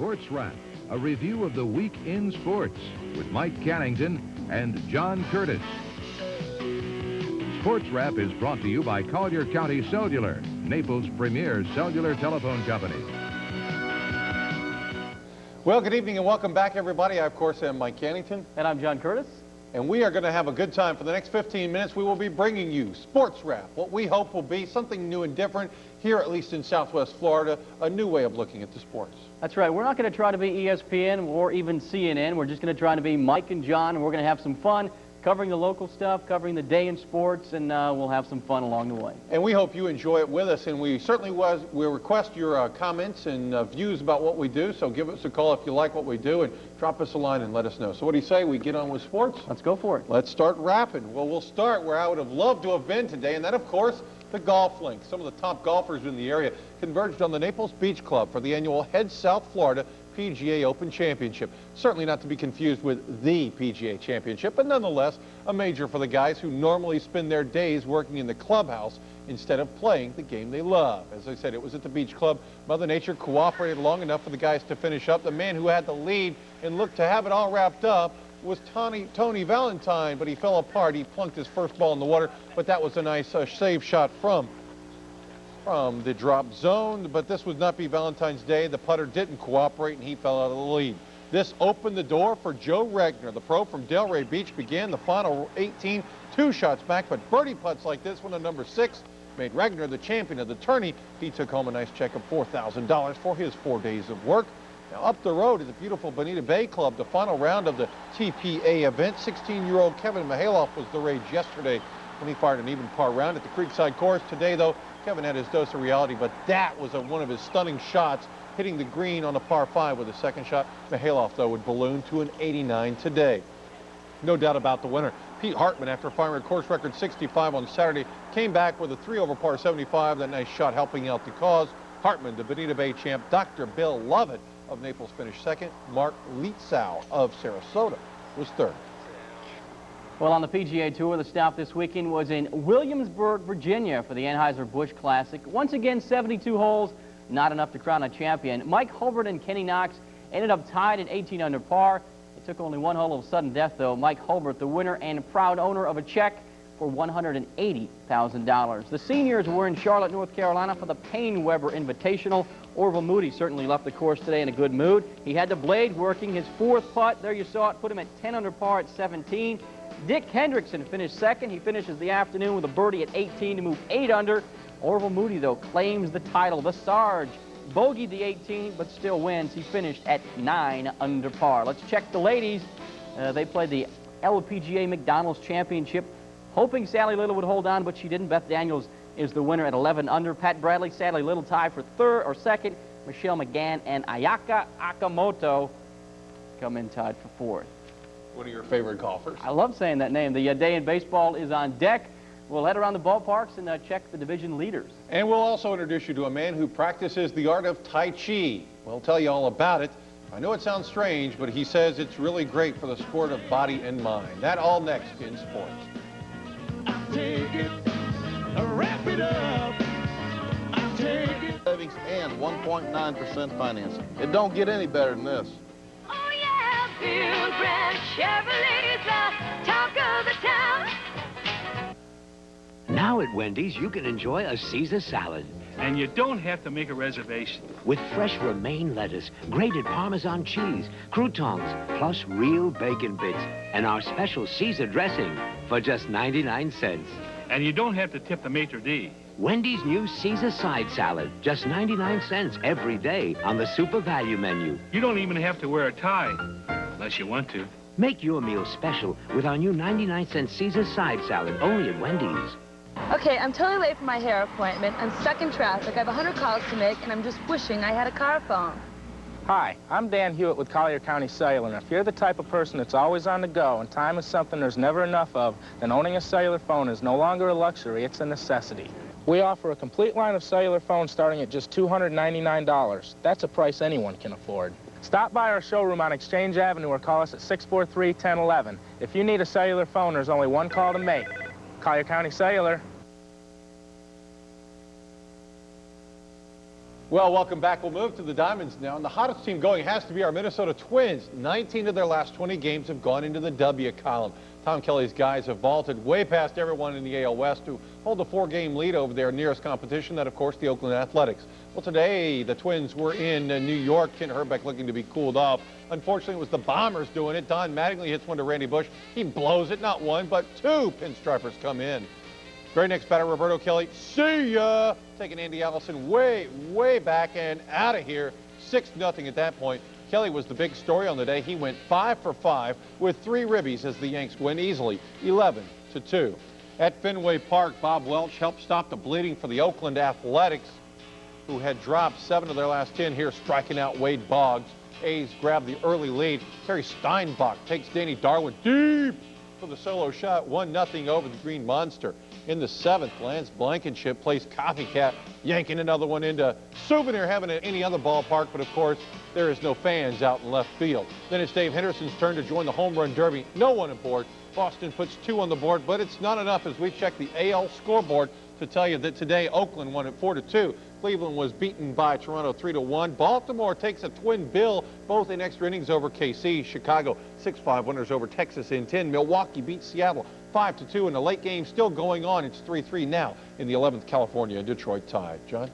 Sports Wrap, a review of the week in sports with Mike Cannington and John Curtis. Sports Wrap is brought to you by Collier County Cellular, Naples' premier cellular telephone company. Well, good evening and welcome back, everybody. I, of course, am Mike Cannington. And I'm John Curtis. And we are going to have a good time. For the next 15 minutes, we will be bringing you Sports Wrap, what we hope will be something new and different here, at least in Southwest Florida, a new way of looking at the sports. That's right. We're not going to try to be ESPN or even CNN. We're just going to try to be Mike and John, and we're going to have some fun covering the local stuff, covering the day in sports, and we'll have some fun along the way. And we hope you enjoy it with us, and we certainly will request your comments and views about what we do, so give us a call if you like what we do, and drop us a line and let us know. So what do you say? We get on with sports? Let's go for it. Let's start rapping. Well, we'll start where I would have loved to have been today, and that, of course, the golf link. Some of the top golfers in the area converged on the Naples Beach Club for the annual Head South Florida PGA Open Championship. Certainly not to be confused with the PGA Championship, but nonetheless a major for the guys who normally spend their days working in the clubhouse instead of playing the game they love. As I said, it was at the Beach Club. Mother Nature cooperated long enough for the guys to finish up. The man who had the lead and looked to have it all wrapped up was Tony Valentine, but he fell apart. He plunked his first ball in the water, but that was a nice save shot from the drop zone. But this would not be Valentine's Day. The putter didn't cooperate, and he fell out of the lead. This opened the door for Joe Regner. The pro from Delray Beach began the final 18, 2 shots back, but birdie putts like this one on number 6 made Regner the champion of the tourney. He took home a nice check of $4,000 for his 4 days of work. Now up the road at the beautiful Bonita Bay Club, the final round of the TPA event. 16-year-old Kevin Mihailoff was the rage yesterday when he fired an even par round at the Creekside course. Today, though, Kevin had his dose of reality, but that was one of his stunning shots, hitting the green on a par 5 with a second shot. Mihailoff, though, would balloon to an 89 today. No doubt about the winner. Pete Hartman, after firing a course record 65 on Saturday, came back with a 3 over par 75. That nice shot helping out the cause. Hartman, the Bonita Bay champ. Dr. Bill Lovett of Naples finished second. Mark Lietzau of Sarasota was third. Well, on the PGA Tour, the stop this weekend was in Williamsburg, Virginia for the Anheuser-Busch Classic. Once again, 72 holes, not enough to crown a champion. Mike Hulbert and Kenny Knox ended up tied at 18 under par. It took only one hole of sudden death, though. Mike Hulbert, the winner and proud owner of a check for $180,000. The seniors were in Charlotte, North Carolina for the Payne Weber Invitational. Orville Moody certainly left the course today in a good mood. He had the blade working. His 4th putt, there you saw it, put him at 10 under par at 17. Dick Hendrickson finished second. He finishes the afternoon with a birdie at 18 to move 8 under. Orville Moody, though, claims the title. The Sarge bogeyed the 18, but still wins. He finished at 9 under par. Let's check the ladies. They played the LPGA McDonald's Championship, hoping Sally Little would hold on, but she didn't. Beth Daniels is the winner at 11 under. Pat Bradley, Sally Little tied for second. Michelle McGann and Ayaka Akamoto come in tied for 4th. One of your favorite golfers. I love saying that name. The day in baseball is on deck. We'll head around the ballparks and check the division leaders. And we'll also introduce you to a man who practices the art of Tai Chi. We'll tell you all about it. I know it sounds strange, but he says it's really great for the sport of body and mind. That all next in sports. I'll take it, wrap it up, I'll take it. Savings and 1.9% financing. It don't get any better than this. Oh yeah, Bill Brand Chevrolet's the talk of the town. Now at Wendy's, you can enjoy a Caesar salad. And you don't have to make a reservation. With fresh romaine lettuce, grated Parmesan cheese, croutons, plus real bacon bits, and our special Caesar dressing for just 99 cents. And you don't have to tip the maitre d'. Wendy's new Caesar side salad, just 99 cents every day on the super value menu. You don't even have to wear a tie, unless you want to. Make your meal special with our new 99-cent Caesar side salad, only at Wendy's. Okay, I'm totally late for my hair appointment. I'm stuck in traffic. I have 100 calls to make, and I'm just wishing I had a car phone. Hi, I'm Dan Hewitt with Collier County Cellular, and if you're the type of person that's always on the go and time is something there's never enough of, then owning a cellular phone is no longer a luxury, it's a necessity. We offer a complete line of cellular phones starting at just $299. That's a price anyone can afford. Stop by our showroom on Exchange Avenue or call us at 643-1011. If you need a cellular phone, there's only one call to make. Collier County Cellular. Well, welcome back. We'll move to the Diamonds now. And the hottest team going has to be our Minnesota Twins. 19 of their last 20 games have gone into the W column. Tom Kelly's guys have vaulted way past everyone in the AL West to hold a 4-game lead over their nearest competition, that, of course, the Oakland Athletics. Well, today, the Twins were in New York. Kent Herbeck looking to be cooled off. Unfortunately, it was the Bombers doing it. Don Mattingly hits one to Randy Bush. He blows it, not one, but 2 pinstripers come in. Very next batter, Roberto Kelly. See ya! Taking Andy Allison way, way back and out of here. 6-0 at that point. Kelly was the big story on the day. He went 5 for 5 with 3 ribbies as the Yanks win easily, 11-2. At Fenway Park, Bob Welch helped stop the bleeding for the Oakland Athletics, who had dropped 7 of their last 10 here, striking out Wade Boggs. A's grabbed the early lead. Terry Steinbach takes Danny Darwin deep for the solo shot, 1-0 over the Green Monster. In the 7th, Lance Blankenship plays copycat, yanking another one into souvenir heaven at any other ballpark, but of course, there is no fans out in left field. Then it's Dave Henderson's turn to join the home run derby. No one aboard. Boston puts 2 on the board, but it's not enough as we check the AL scoreboard to tell you that today Oakland won at 4-2. Cleveland was beaten by Toronto 3-1. Baltimore takes a twin bill, both in extra innings over KC. Chicago 6-5 winners over Texas in 10. Milwaukee beats Seattle 5-2 in the late game. Still going on. It's 3-3 now in the 11th. California and Detroit tied. John?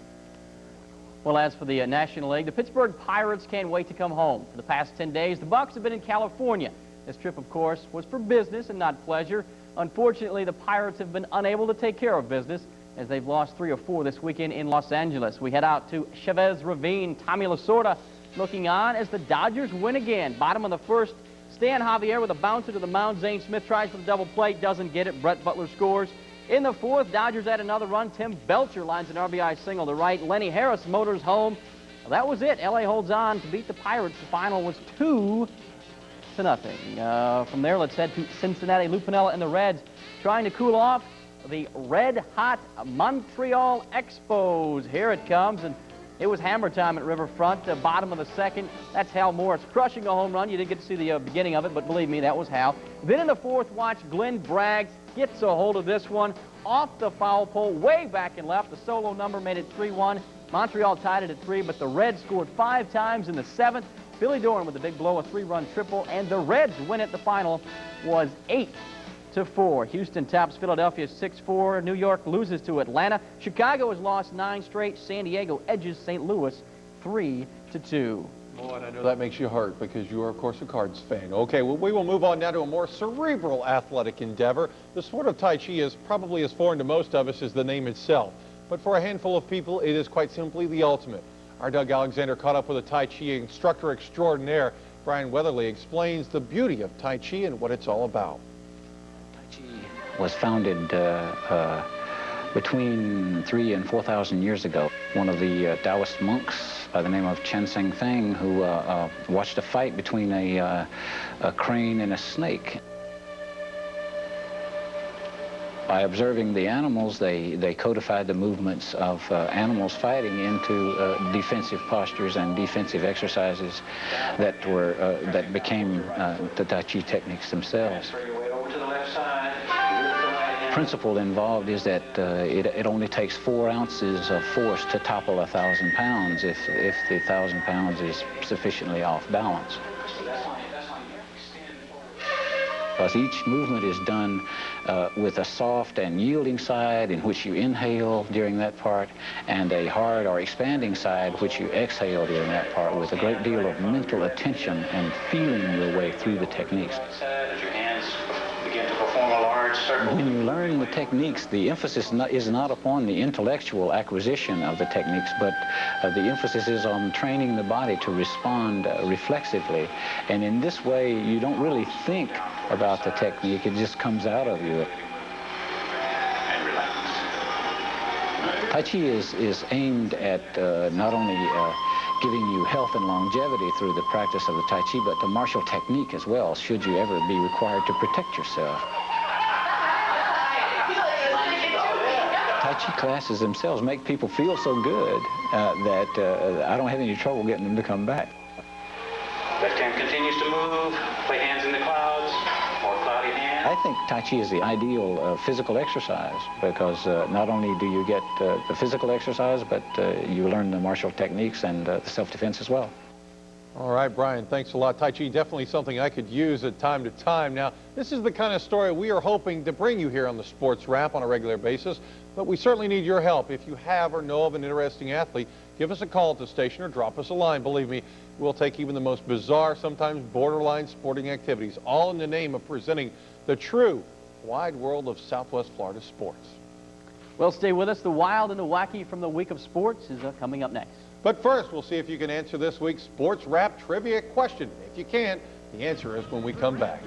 Well, as for the National League, the Pittsburgh Pirates can't wait to come home. For the past 10 days, the Bucs have been in California. This trip, of course, was for business and not pleasure. Unfortunately, the Pirates have been unable to take care of business as they've lost 3 or 4 this weekend in Los Angeles. We head out to Chavez Ravine. Tommy Lasorda looking on as the Dodgers win again. Bottom of the 1st, Stan Javier with a bouncer to the mound. Zane Smith tries for the double play, doesn't get it. Brett Butler scores. In the 4th, Dodgers add another run. Tim Belcher lines an RBI single to right. Lenny Harris motors home. Well, that was it. LA holds on to beat the Pirates. The final was 2-0. From there, let's head to Cincinnati. Lou Piniella and the Reds trying to cool off the red-hot Montreal Expos. Here it comes, and it was hammer time at Riverfront. The bottom of the 2nd, that's Hal Morris crushing a home run. You didn't get to see the beginning of it, but believe me, that was Hal. Then in the 4th, watch Glenn Bragg gets a hold of this one off the foul pole, way back and left. The solo number made it 3-1. Montreal tied it at 3, but the Reds scored 5 times in the 7th. Billy Doran with a big blow, a 3-run triple, and the Reds win it. The final was 8-4. Houston tops Philadelphia 6-4. New York loses to Atlanta. Chicago has lost 9 straight. San Diego edges St. Louis 3-2. Boy, and I know that makes you hurt because you are, of course, a Cards fan. Okay, well, we will move on now to a more cerebral athletic endeavor. The sport of Tai Chi is probably as foreign to most of us as the name itself. But for a handful of people, it is quite simply the ultimate. Our Doug Alexander caught up with a Tai Chi instructor extraordinaire. Brian Weatherly explains the beauty of Tai Chi and what it's all about. Tai Chi was founded between 3,000 and 4,000 years ago. One of the Taoist monks by the name of Chen Seng Feng, who watched a fight between a crane and a snake. By observing the animals, they codified the movements of animals fighting into defensive postures and defensive exercises that became the Tai Chi techniques themselves. The principle involved is that it only takes 4 ounces of force to topple 1,000 pounds if the 1,000 pounds is sufficiently off balance. Because each movement is done with a soft and yielding side in which you inhale during that part, and a hard or expanding side which you exhale during that part, with a great deal of mental attention and feeling your way through the techniques. When you learn the techniques, the emphasis is not upon the intellectual acquisition of the techniques, but the emphasis is on training the body to respond reflexively. And in this way, you don't really think about the technique, it just comes out of you. Tai Chi is aimed at not only giving you health and longevity through the practice of the Tai Chi, but to martial technique as well, should you ever be required to protect yourself. Tai Chi classes themselves make people feel so good that I don't have any trouble getting them to come back. Left hand continues to move, play hands in the clouds, or cloudy hands. I think Tai Chi is the ideal physical exercise because not only do you get the physical exercise, but you learn the martial techniques and the self-defense as well. All right, Brian, thanks a lot. Tai Chi, definitely something I could use at time to time. Now, this is the kind of story we are hoping to bring you here on the Sports Wrap on a regular basis, but we certainly need your help. If you have or know of an interesting athlete, give us a call at the station or drop us a line. Believe me, we'll take even the most bizarre, sometimes borderline sporting activities, all in the name of presenting the true wide world of Southwest Florida sports. Well, stay with us. The wild and the wacky from the week of sports is coming up next. But first, we'll see if you can answer this week's Sports Wrap trivia question. If you can't, the answer is when we come back.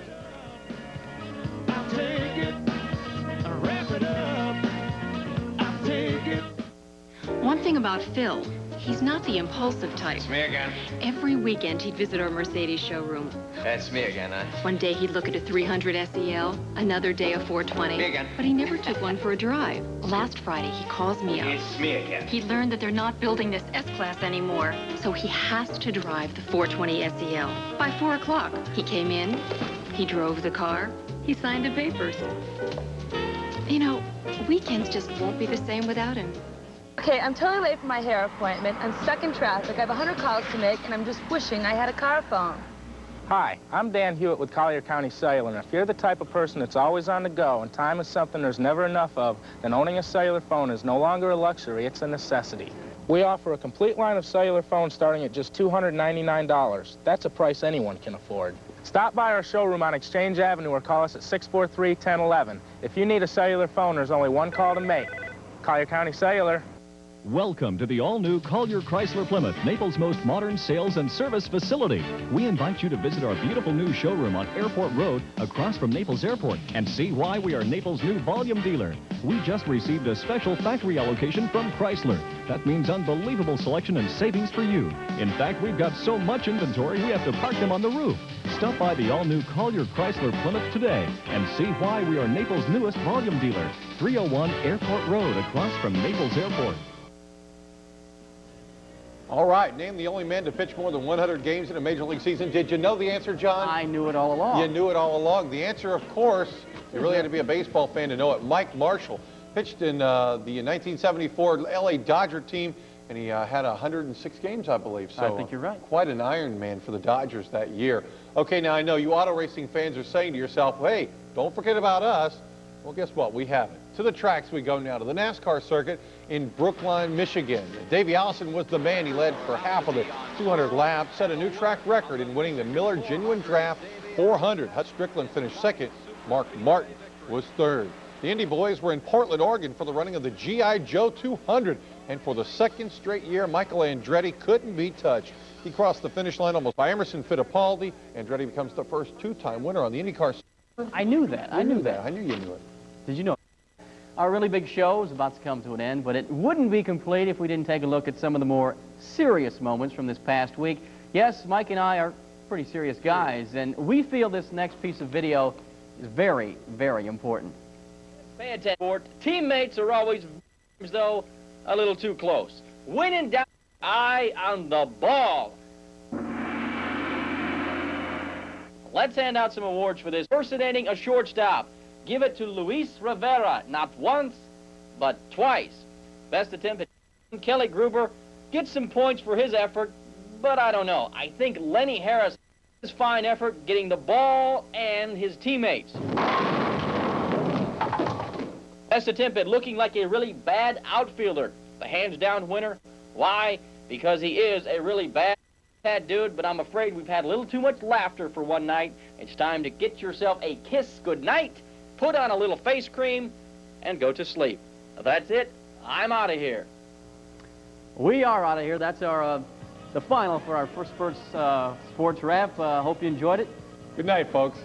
I'll take it, wrap it up, I'll take it. One thing about Phil, he's not the impulsive type. It's me again. Every weekend he'd visit our Mercedes showroom. That's me again, huh? One day he'd look at a 300 SEL, another day a 420. Me again. But he never took one for a drive. Last Friday he calls me up. It's me again. He learned that they're not building this S-Class anymore, so he has to drive the 420 SEL. By 4 o'clock, he came in, he drove the car, he signed the papers. You know, weekends just won't be the same without him. Okay, I'm totally late for my hair appointment. I'm stuck in traffic. I have 100 calls to make, and I'm just wishing I had a car phone. Hi, I'm Dan Hewitt with Collier County Cellular. If you're the type of person that's always on the go and time is something there's never enough of, then owning a cellular phone is no longer a luxury, it's a necessity. We offer a complete line of cellular phones starting at just $299. That's a price anyone can afford. Stop by our showroom on Exchange Avenue or call us at 643-1011. If you need a cellular phone, there's only one call to make. Collier County Cellular. Welcome to the all-new Collier Chrysler Plymouth, Naples' most modern sales and service facility. We invite you to visit our beautiful new showroom on Airport Road across from Naples Airport and see why we are Naples' new volume dealer. We just received a special factory allocation from Chrysler. That means unbelievable selection and savings for you. In fact, we've got so much inventory we have to park them on the roof. Stop by the all-new Collier Chrysler Plymouth today and see why we are Naples' newest volume dealer. 301 Airport Road across from Naples Airport. All right, name the only man to pitch more than 100 games in a Major League season. Did you know the answer, John? I knew it all along. You knew it all along. The answer, of course, you really had to be a baseball fan to know it. Mike Marshall pitched in the 1974 LA Dodger team, and he had 106 games, I believe. So I think you're right. Quite an Iron Man for the Dodgers that year. Okay, now I know you auto racing fans are saying to yourself, hey, don't forget about us. Well, guess what? We haven't. To the tracks we go now, to the NASCAR circuit in Brookline, Michigan. Davey Allison was the man. He led for half of the 200 laps, set a new track record in winning the Miller Genuine Draft 400. Hut Strickland finished second. Mark Martin was third. The Indy boys were in Portland, Oregon for the running of the G.I. Joe 200. And for the second straight year, Michael Andretti couldn't be touched. He crossed the finish line almost by Emerson Fittipaldi. Andretti becomes the first two-time winner on the IndyCar. I knew that. I knew that. I knew you knew it. Did you know? Our really big show is about to come to an end, but it wouldn't be complete if we didn't take a look at some of the more serious moments from this past week. Yes, Mike and I are pretty serious guys, and we feel this next piece of video is very, very important. Pay attention. Teammates are always, though, a little too close. When in doubt, eye on the ball. Let's hand out some awards for this. Impersonating a shortstop. Give it to Luis Rivera, not once, but twice. Best attempt at Kelly Gruber gets some points for his effort, but I don't know. I think Lenny Harris, his fine effort getting the ball and his teammates. Best attempt at looking like a really bad outfielder. The hands-down winner. Why? Because he is a really bad dude, but I'm afraid we've had a little too much laughter for one night. It's time to get yourself a kiss goodnight, put on a little face cream, and go to sleep. That's it. I'm out of here. We are out of here. That's our the final for our first sports wrap. Hope you enjoyed it. Good night, folks.